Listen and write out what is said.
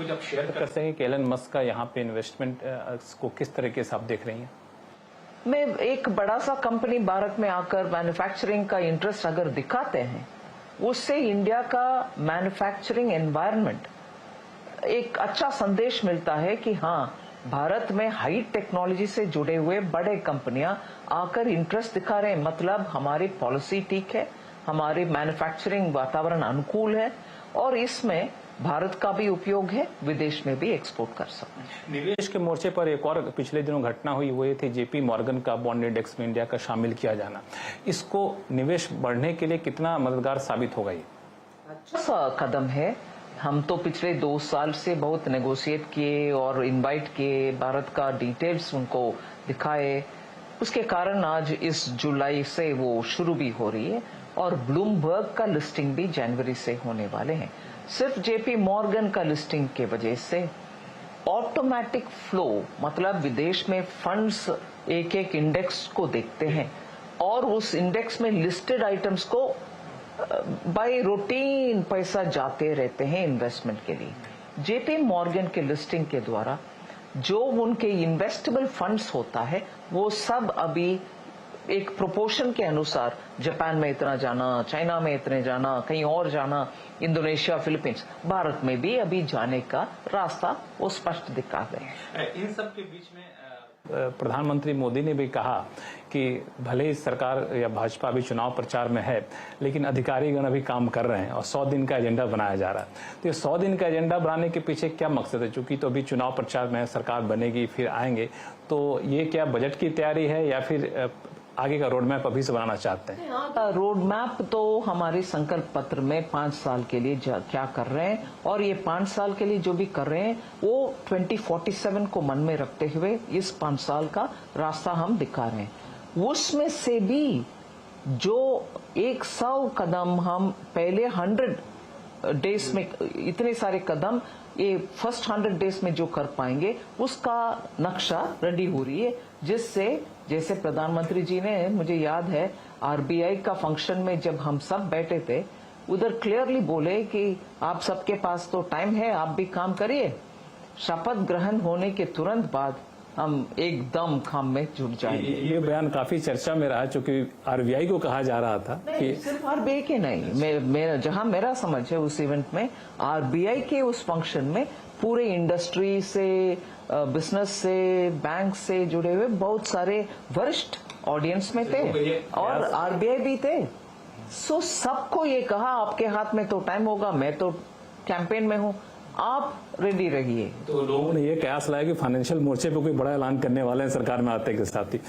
कुछ आप शेयर कर सकते हैं कि एलन मस्क का यहाँ पे इन्वेस्टमेंट को किस तरीके से आप देख रही हैं? मैं एक बड़ा सा कंपनी भारत में आकर मैन्युफैक्चरिंग का इंटरेस्ट अगर दिखाते हैं, उससे इंडिया का मैन्युफैक्चरिंग एनवायरनमेंट एक अच्छा संदेश मिलता है कि हाँ, भारत में हाई टेक्नोलॉजी से जुड़े हुए बड़े कंपनियां आकर इंटरेस्ट दिखा रहे हैं। मतलब हमारी पॉलिसी ठीक है, हमारी मैन्युफैक्चरिंग वातावरण अनुकूल है और इसमें भारत का भी उपयोग है, विदेश में भी एक्सपोर्ट कर सकते हैं। निवेश के मोर्चे पर एक और पिछले दिनों घटना हुई, वो ये थी जेपी मॉर्गन का बॉन्ड इंडेक्स में इंडिया का शामिल किया जाना। इसको निवेश बढ़ने के लिए कितना मददगार साबित होगा? ये अच्छा सा कदम है। हम तो पिछले 2 साल से बहुत नेगोशिएट किए और इनवाइट किए, भारत का डिटेल्स उनको दिखाए। उसके कारण आज इस जुलाई से वो शुरू भी हो रही है और ब्लूमबर्ग का लिस्टिंग भी जनवरी से होने वाले हैं। सिर्फ जेपी मॉर्गन का लिस्टिंग के वजह से ऑटोमेटिक फ्लो, मतलब विदेश में फंड्स एक एक इंडेक्स को देखते हैं और उस इंडेक्स में लिस्टेड आइटम्स को बाय रूटीन पैसा जाते रहते हैं इन्वेस्टमेंट के लिए। जेपी मॉर्गन के लिस्टिंग के द्वारा जो उनके इन्वेस्टेबल फंड्स होता है वो सब अभी एक प्रोपोर्शन के अनुसार जापान में इतना जाना, चाइना में इतने जाना, कहीं और जाना, इंडोनेशिया, फिलीपींस, भारत में भी अभी जाने का रास्ता वो स्पष्ट दिखा गए। इन सब के बीच में प्रधानमंत्री मोदी ने भी कहा कि भले ही सरकार या भाजपा अभी चुनाव प्रचार में है, लेकिन अधिकारीगण अभी काम कर रहे हैं और 100 दिन का एजेंडा बनाया जा रहा है। तो ये 100 दिन का एजेंडा बनाने के पीछे क्या मकसद है? चूंकि तो अभी चुनाव प्रचार में सरकार बनेगी, फिर आएंगे, तो ये क्या बजट की तैयारी है या फिर आगे का रोड मैप अभी से बनाना चाहते हैं? रोड मैप तो हमारे संकल्प पत्र में 5 साल के लिए क्या कर रहे हैं और ये 5 साल के लिए जो भी कर रहे हैं वो 2047 को मन में रखते हुए इस 5 साल का रास्ता हम दिखा रहे हैं। उसमें से भी जो 100 कदम हम पहले 100 डेज में, इतने सारे कदम ये फर्स्ट 100 डेज में जो कर पाएंगे उसका नक्शा रेडी हो रही है, जिससे जैसे प्रधानमंत्री जी ने, मुझे याद है आरबीआई का फंक्शन में जब हम सब बैठे थे, उधर क्लियरली बोले कि आप सबके पास तो टाइम है, आप भी काम करिए। शपथ ग्रहण होने के तुरंत बाद हम एकदम काम में जुट जाएंगे। ये बयान काफी चर्चा में रहा, क्योंकि आरबीआई को कहा जा रहा था कि सिर्फ आरबीआई के नहीं, जहां मेरा समझ है उस इवेंट में आरबीआई के उस फंक्शन में पूरे इंडस्ट्री से, बिजनेस से, बैंक से जुड़े हुए बहुत सारे वरिष्ठ ऑडियंस में थे और आरबीआई भी थे। सो सबको ये कहा आपके हाथ में तो टाइम होगा, मैं तो कैंपेन में हूँ, आप रेडी रहिए। तो लोगों ने ये कयास लाया कि फाइनेंशियल मोर्चे पे कोई बड़ा ऐलान करने वाले हैं सरकार में आते के साथ ही।